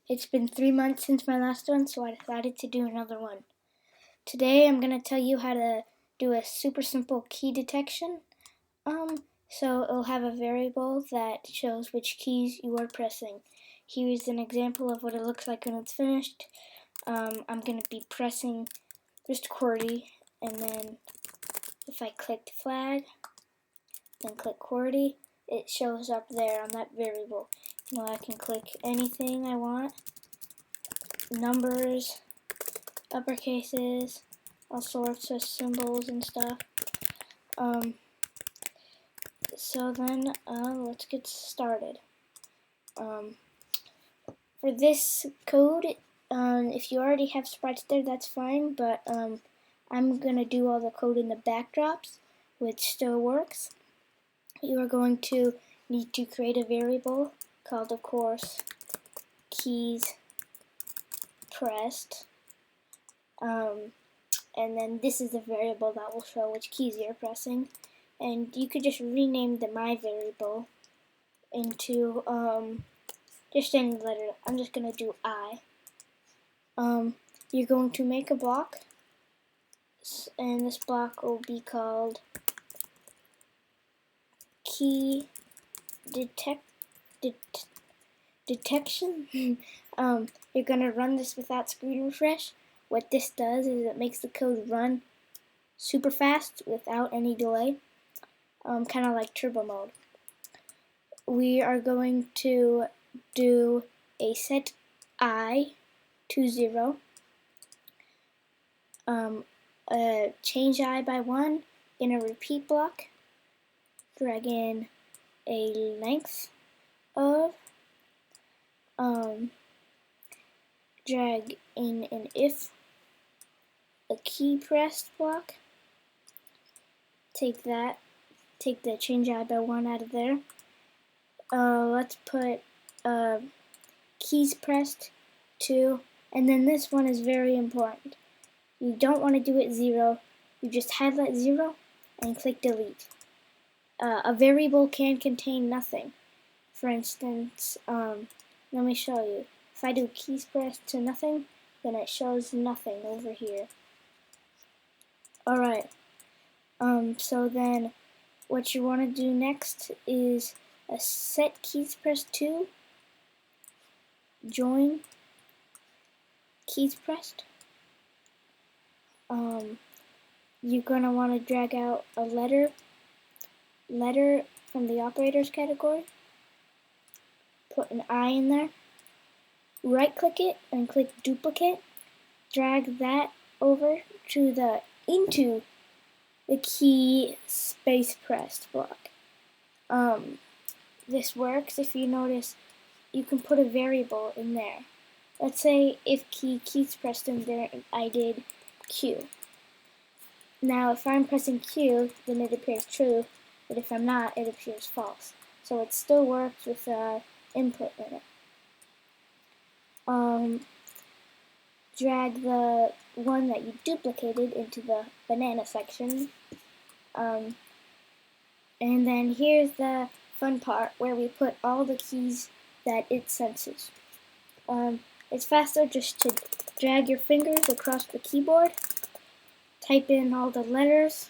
It's been 3 months since my last one, so I decided to do another one. Today I'm going to tell you how to do a super simple key detection. So it'll have a variable that shows which keys you are pressing. Here's an example of what it looks like when it's finished. I'm going to be pressing just QWERTY, and then if I click the flag, then click QWERTY, it shows up there on that variable. Now I can click anything I want. Numbers, uppercases, all sorts of symbols and stuff. So then let's get started. For this code, if you already have sprites there, that's fine, but I'm going to do all the code in the backdrops, which still works. You are going to need to create a variable called, of course, keys pressed. And then this is the variable that will show which keys you're pressing. And you could just rename the my variable into just any letter. I'm just going to do I. You're going to make a block, and this block will be called key detection. You're going to run this without screen refresh. What this does is it makes the code run super fast without any delay, kind of like turbo mode. We are going to do a set I to 0, change I by 1 in a repeat block, drag in a length of, drag in an if, a key pressed block, take the change I by 1 out of there. Let's put keys pressed 2, and then this one is very important. You don't want to do it 0, you just highlight 0 and click delete. A variable can contain nothing. For instance, let me show you. If I do keys pressed to nothing, then it shows nothing over here. Alright, so then what you want to do next is a set keys pressed 2, join keys pressed. You're going to want to drag out a letter from the operators category, put an I in there, right click it and click duplicate, drag that over to into the key space pressed block. This works if you notice you can put a variable in there. Let's say if keys pressed in there, I did Q. Now if I'm pressing Q, then it appears true, but if I'm not, it appears false. So it still works with input in it. Drag the one that you duplicated into the banana section. And then here's the fun part where we put all the keys that it senses. It's faster just to drag your fingers across the keyboard, type in all the letters,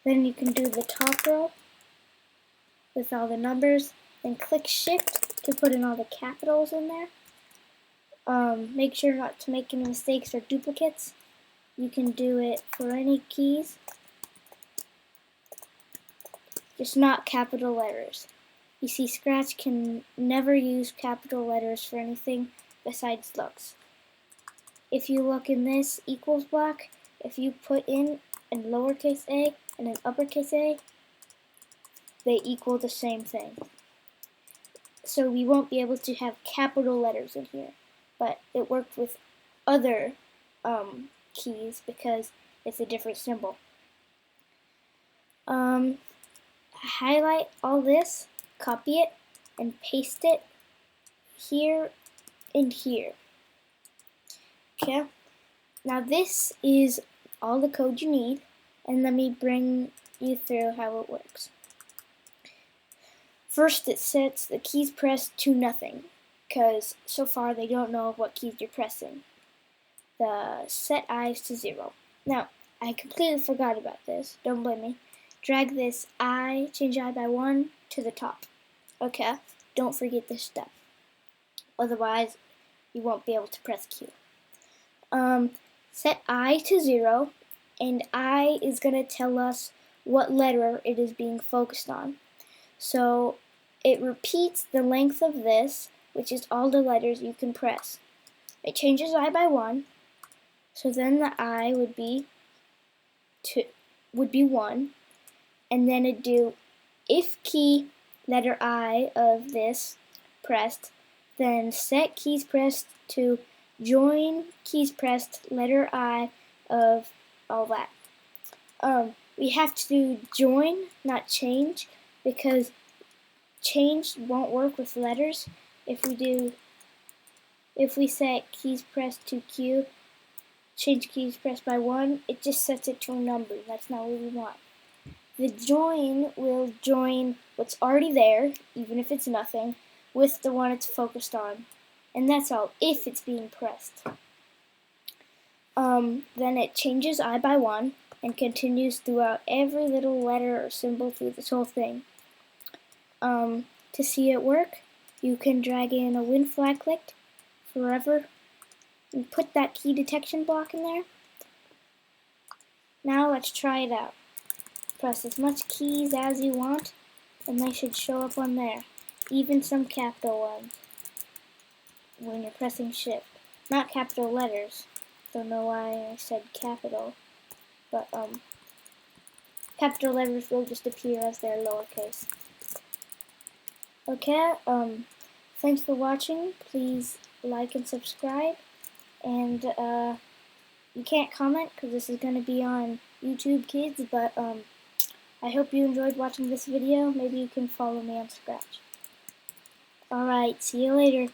then you can do the top row with all the numbers, then click shift to put in all the capitals in there. Make sure not to make any mistakes or duplicates. You can do it for any keys, just not capital letters. You see, Scratch can never use capital letters for anything besides looks. If you look in this equals block, if you put in a lowercase a and an uppercase a, they equal the same thing. So we won't be able to have capital letters in here, but it worked with other keys because it's a different symbol. Highlight all this, copy it, and paste it here and here. Okay, now this is all the code you need, and let me bring you through how it works. First, it sets the keys pressed to nothing. because so far they don't know what keys you're pressing. The set I's to 0. Now, I completely forgot about this. Don't blame me. Drag this I, change I by 1 to the top. Okay? Don't forget this step. Otherwise, you won't be able to press Q. Set I to 0, and I is going to tell us what letter it is being focused on. So it repeats the length of this, which is all the letters you can press. It changes I by 1, so then the I would be 1, and then it'd do if key letter I of this pressed, then set keys pressed to join keys pressed letter I of all that. We have to do join, not change, because change won't work with letters. If we set keys pressed to Q, change keys pressed by 1, it just sets it to a number. That's not what we want. The join will join what's already there, even if it's nothing, with the one it's focused on. And that's all, if it's being pressed. Then it changes I by 1 and continues throughout every little letter or symbol through this whole thing. To see it work, you can drag in a win flag clicked forever and put that key detection block in there. Now let's try it out. Press as much keys as you want, and they should show up on there, even some capital ones when you're pressing shift. Not capital letters. Don't know why I said capital, but capital letters will just appear as they're lowercase. Okay, thanks for watching. Please like and subscribe, and you can't comment because this is going to be on YouTube Kids, but I hope you enjoyed watching this video. Maybe you can follow me on Scratch. Alright, see you later.